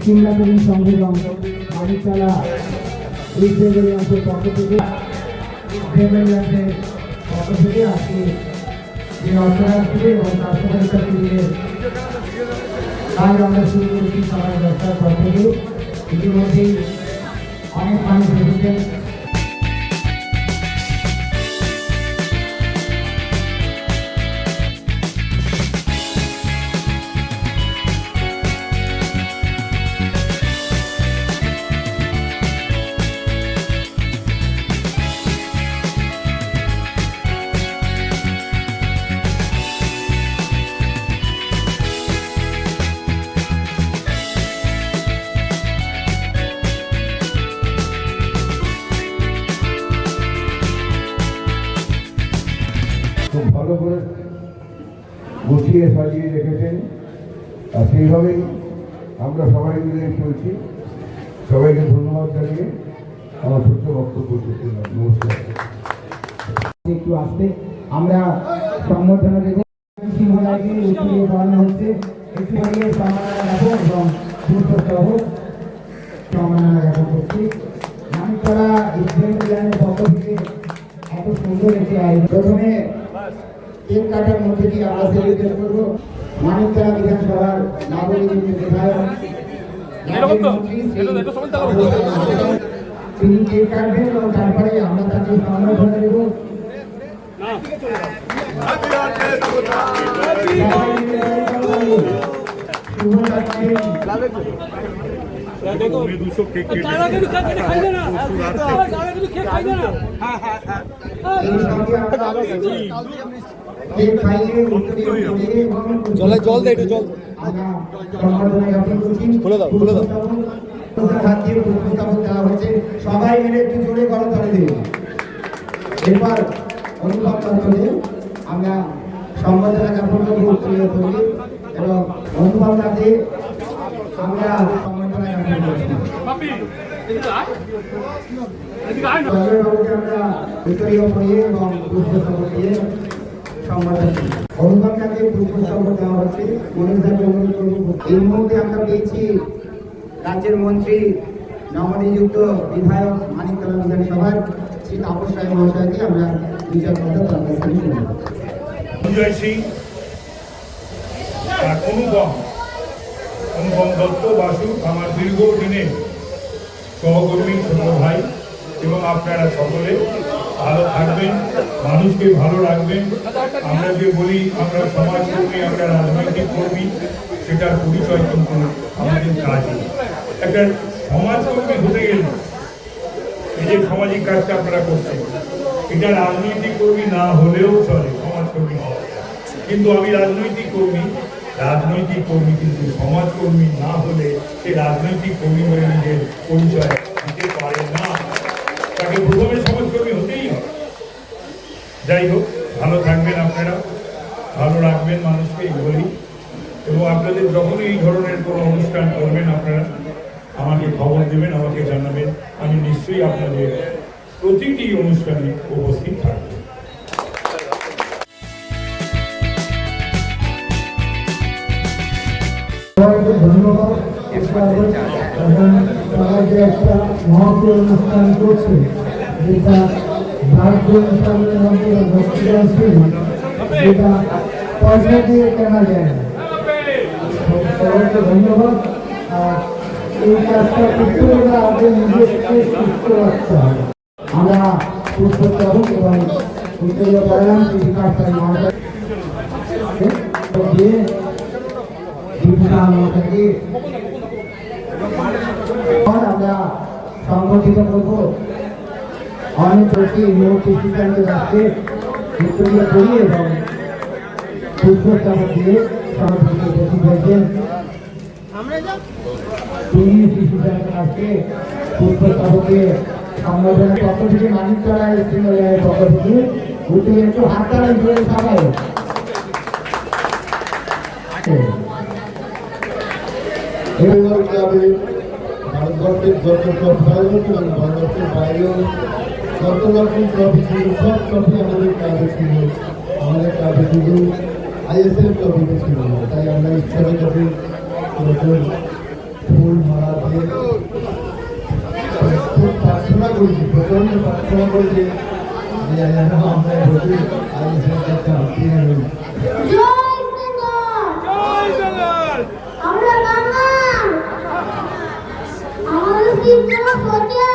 সিংহাতরী সংগঠন মানিকতলা অঞ্চলের পক্ষ থেকে আজকে যে অর্থরাষ্ট্রী এবং স্বাস্থ্যপরীক্ষা শিবিরের কাজ আমরা শুরু করেছি সকাল 10টার পর থেকে। ইতিমধ্যেই অনেক মানুষ এসেছেন। খুব ভালো করে গুছিয়ে সাজিয়ে রেখেছেন, আর সেইভাবেই আমরা সবাই মিলে চলছি। সবাইকে ধন্যবাদ জানিয়ে আমার ছোট্ট বক্তব্য শেষ করলাম। নমস্কার। একটু আসতে আমরা সম্বর্ধনা দেবো, উত্তরীয় করানো হচ্ছে। একটু আগে সম্মাননা রাখবো এবং পুষ্পস্তবক সম্মাননা জ্ঞাপন করছি। মানিকতলা ইসলাম কল্যাণের পক্ষ থেকে এত সুন্দর একটি আয়োজন। প্রথমে কেক কাটার মধ্যে দিয়ে আমরা সেলিব্রেট করবো মানিকতলা বিধানসভার নবনির্বাচিত বিধায়ক তিনি কেক কাটবেন এবং তারপরে আমরা তাকে সম্বর্ধনা দেবো। জল দে, একটু জল খুলে দাও, খুলে দাও। সবাই মিলে একটু জোরে করতালি দিন। এরপর অনুভব করতে আমরা সম্বর্ধনা জ্ঞাপন করি এবং অনুভব দিয়ে আমরা সম্বর্ধনা জ্ঞাপন করছি। আমরা উত্তরীয় পড়িয়ে এবং পুষ্পস্তবক দিয়ে সম্বর্ধনা অনুভবটাকে পুষ্পস্তবক দেওয়া হচ্ছে। এই মুহূর্তে আমরা পেয়েছি রাজ্যের মন্ত্রী নবনিযুক্ত বিধায়ক মানিকতলা বিধানসভার শ্রী তাপস রায় মহাশয়কে আমরা বিচার কথা তার কাছ থেকে শুনব। সঞ্জয় সিং আর অনুপম দত্ত বাসু আমার দীর্ঘদিনের সহকর্মী, ছোট ভাই, এবং আপনারা সকলে ভালো থাকবেন, মানুষকে ভালো রাখবেন। আমরা যে বলি আমরা সমাজকর্মী, আমরা রাজনৈতিক কর্মী, সেটার পরিচয় কিন্তু আমাদের কাজে। একটা সমাজকর্মী হতে গেলে এই যে সামাজিক কাজটা আপনারা করছেন, এটা রাজনৈতিক কর্মী না হলেও চলে, সমাজকর্মী হওয়া। কিন্তু আমি রাজনৈতিক কর্মী কিন্তু সমাজকর্মী না হলে সে রাজনৈতিক কর্মী হয়ে নিজের পরিচয় দিতে পারে না। তাকে প্রথমে সমাজকর্মী হতেই হবে। যাই হোক, ভালো থাকবেন আপনারা, ভালো রাখবেন মানুষকে, এই বলি। এবং আপনাদের যখন এই ধরনের কোনো অনুষ্ঠান করবেন আপনারা আমাকে খবর দেবেন, আমাকে জানাবেন। আমি নিশ্চয়ই আপনাদের প্রতিটি অনুষ্ঠানে উপস্থিত থাকব। ধন্যবাদ। একটা মহৎ অনুষ্ঠান করছে, যেটা ভারতীয় অনুষ্ঠানের মধ্যে যেটা পয়সা দিয়ে কেনা যায় না। সবাইকে ধন্যবাদ। এই কাজটা করতে হলে আমাদের নিজেকে সুস্থ রাখতে হবে। আমরা পুষ্পস্তবক এবং উত্তরীয় করালাম কৃষি কাজটাই মহাশয় দিয়ে আমরা সংগঠিত করবো অনেক প্রতি মুহূর্তে সিদ্ধান্তের রাখতে উত্তরীয় করি এবং পুষ্পস্তবক দিয়ে সমাজকে উপস্থিত হয়েছেন। তিনি সিদ্ধান্তের রাখতে পুষ্পস্তবকে সম্বোধনের পক্ষ থেকে মানিকতলা ইসলামের পক্ষ থেকে উত্তরীয় একটু হাততালি দিয়ে সবাই ভারতবর্ষের যত ভারতবর্ষের বাইরেও যত রকম ট্রফি ছিল সব ট্রফি আমাদের ক্লাবে ছিল। আমাদের ক্লাবে শুধু আইএসএল ট্রফিতে ছিল না। তাই আমরা ঈশ্বরের কাছে বছর ফুল মালা দিয়ে খুব প্রার্থনা করেছি, প্রচন্ড প্রার্থনা করেছি যে আমরা বলছি আইএসএল কাছে হাতিয়ে হই। আমরা বাঙাল, আমাদের শিক্ষা সোজা,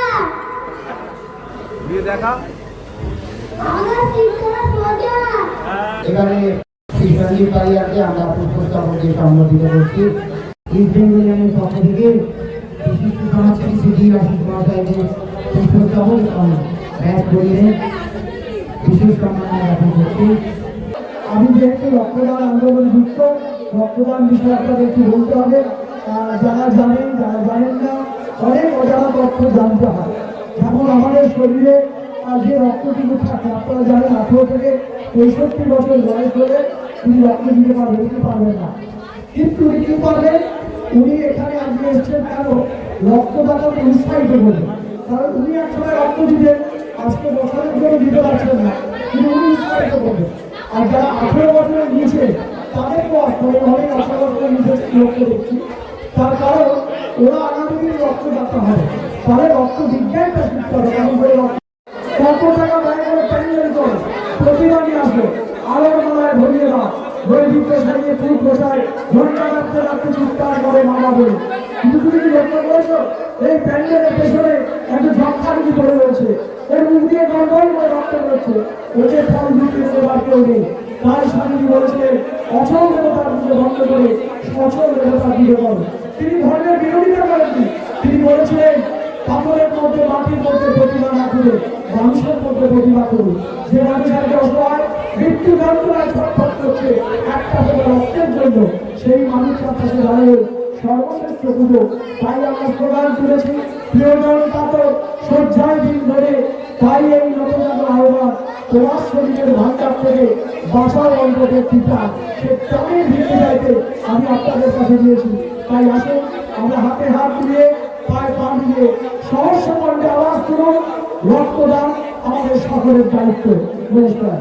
আমাদের শিক্ষা সোজা। এখানে শিক্ষাঞ্জীব কারিয়াকে আমরা পুষ্পস্তবক দিয়ে সম্বোধিত করছি। ইস্ট বেঙ্গলিয়ানের পক্ষ থেকে বিশিষ্ট সমাজসেবী শ্রী আশিস মহাশয়কে পুষ্পস্তবক এবং ব্যাগ পরিয়ে বিশেষ সম্মাননা জ্ঞাপন করছি। আমি যেহেতু রক্তদান আন্দোলন যুক্ত, রক্তদান বিষয়ে আপনাদের একটু বলতে হবে। যারা জানেন, যারা জানেন না, অনেক অজানা তথ্য জানতে হয়। যেমন আমাদের শরীরে যে রক্তটুকু থাকে, আপনারা জানেন 18 থেকে 65 বছর বয়স হলে তিনি রক্ত দিতে পারবেন, কি পারবেন না। কিন্তু উনি কি পারবেন, উনি এখানে আজকে এসছেন কেন, রক্তদাতাকে উৎসাহিত করবেন। কারণ উনি একসময় রক্ত দিতেন, আজকে বছরের জন্য দিতে পারছেন না, কিন্তু উনি উৎসাহিত করবেন। আর যারা 18 বছরের নিচে তাদেরকেও আসলে অনেক আশা বছরের নিচে লক্ষ্য দেখছি। তার কারণ ওরা আগামী রক্তদাতা হবে, তাহলে রক্ত বিজ্ঞানটা শিখতে হবে। কেমন করে কত টাকা ব্যয় করে প্যান্ডেল করে প্রতিবাদী আসবে, আলোর মালায় ভরিয়ে দাও, বৈদিক সারিয়ে ফুল বসায়, ঘন্টা রাখতে রাখতে চিৎকার করে মামা বলে। কিন্তু তুমি কি লক্ষ্য করেছো, এই প্যান্ডেলের পেছনে একটা ঝক্কারুকি পড়ে রয়েছে, এর মুখ দিয়ে গন্ডল করে রক্ত বেরোচ্ছে, ওকে ফল দিতে দেবার কেউ নেই। তাই স্বামীজি বলেছিলেন, অচল দেবতার দিকে বন্ধ করে সচল দেবতার দিকে করো। তিনি ধর্মের বিরোধিতা করেননি, তিনি বলেছিলেন পাথরের মধ্যে, মাটির মধ্যে প্রতিভা না করে মানুষের মধ্যে প্রতিভা করুন। যে মানুষ আজকে অসহায়, মৃত্যু যন্ত্রণায় ছটফট করছে একটা ফোঁটা রক্তের জন্য, সেই মানুষটার কাছে দাঁড়িয়ে সর্বশ্রেষ্ঠ পুজো। তাই আমরা স্লোগান তুলেছি, প্রিয়জন কাতর শয্যায় দিন ধরে, তাই এই নবজাত আহ্বান, তোমার শরীরের ভান্ডার থেকে বাঁচাও অন্তত টিকা। সে প্রাণের ভিত্তি চাইতে আমি আপনাদের কাছে দিয়েছি। তাই আসুন আমরা হাতে হাত দিয়ে, পায়ে পা দিয়ে সহস্র কণ্ঠে আওয়াজ তুলুন, রক্তদান আমাদের সকলের দায়িত্ব। নমস্কার।